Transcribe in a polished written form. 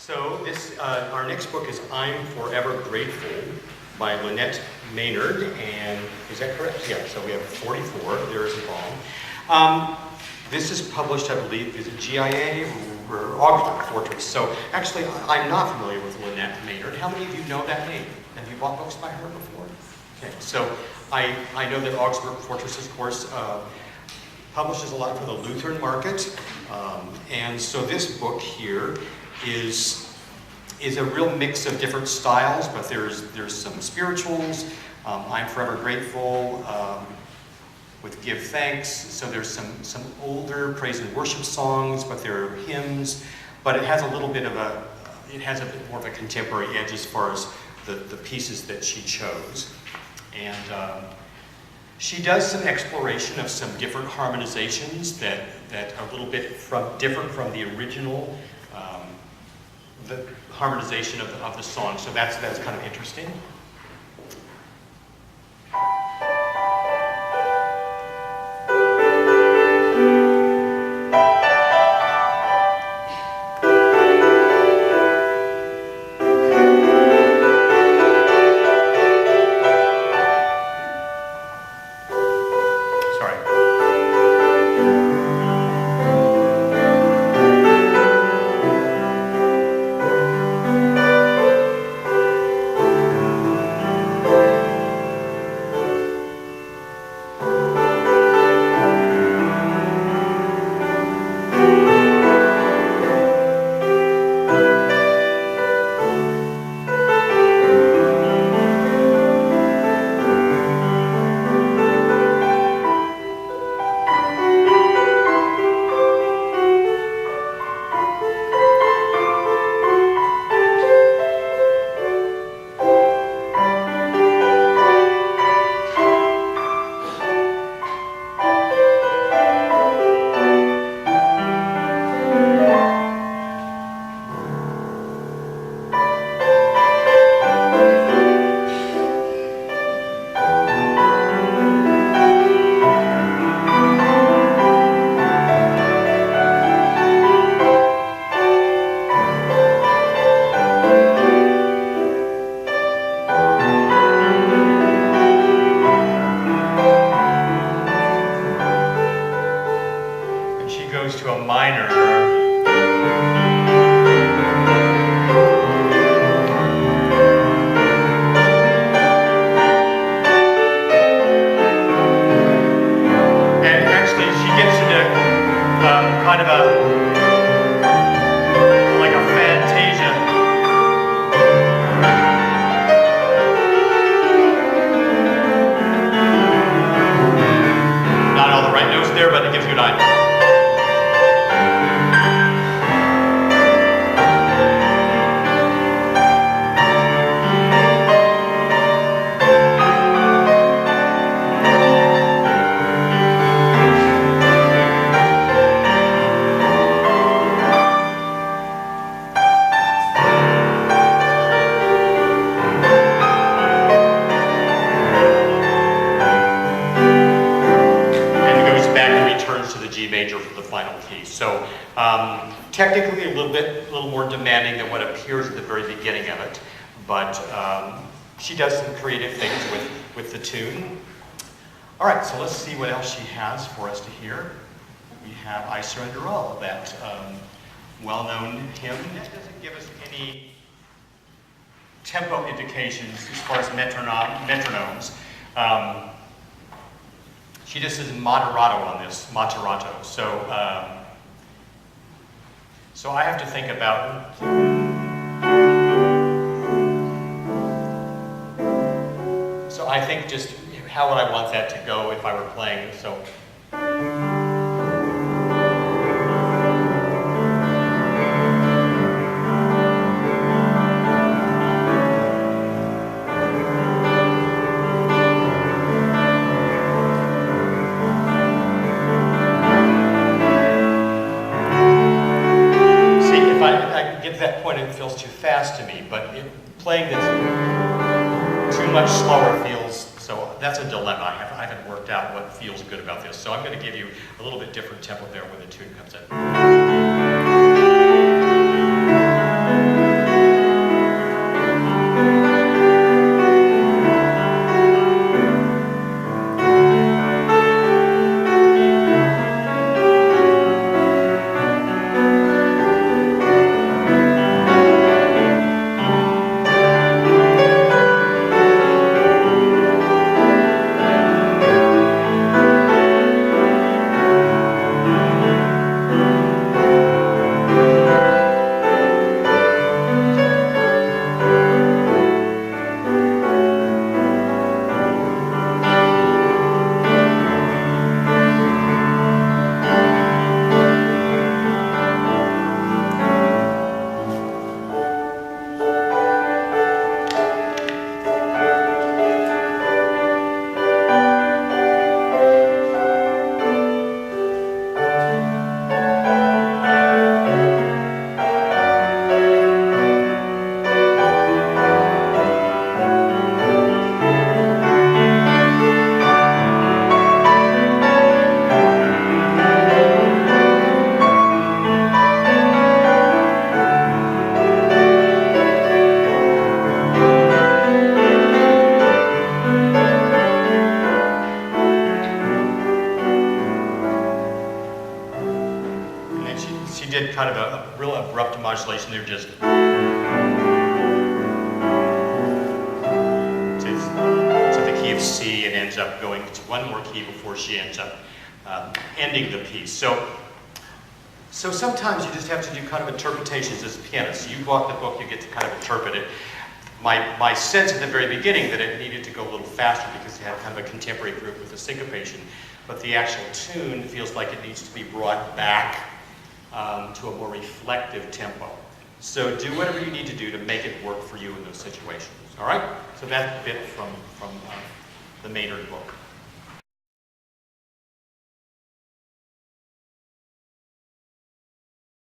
So this, our next book is I'm Forever Grateful by Lynette Maynard, and is that correct? Yeah, so we have 44, there is a bomb. This is published, I believe, is it GIA or Augsburg Fortress? So actually, I'm not familiar with Lynette Maynard. How many of you know that name? Have you bought books by her before? Okay, so I know that Augsburg Fortress, of course, publishes a lot for the Lutheran market, and so this book here is a real mix of different styles, but there's some spirituals. I'm Forever Grateful with Give Thanks. So there's some older praise and worship songs, but there are hymns. But it has a little bit of a bit more of a contemporary edge as far as the pieces that she chose. And she does some exploration of some different harmonizations that are a little bit different from the original the harmonization of the song. So that's kind of interesting. Technically a little more demanding than what appears at the very beginning of it, but she does some creative things with the tune. All right, so let's see what else she has for us to hear. We have I Surrender All, that well-known hymn. That doesn't give us any tempo indications as far as metronomes. She just says moderato on this, moderato. So I have to think about So I think just how would I want that to go if I were playing. So that point it feels too fast to me, but playing this too much slower feels, so that's a dilemma. I haven't worked out what feels good about this, so I'm going to give you a little bit different tempo there when the tune comes in. hit kind of a real abrupt modulation there, just to the key of C, and ends up going to one more key before she ends up ending the piece. So sometimes you just have to do kind of interpretations as a pianist. So you walk the book, you get to kind of interpret it. My sense at the very beginning that it needed to go a little faster because it had kind of a contemporary group with a syncopation, but the actual tune feels like it needs to be brought back to a more reflective tempo. So do whatever you need to do to make it work for you in those situations. All right? So that's a bit from the Maynard book.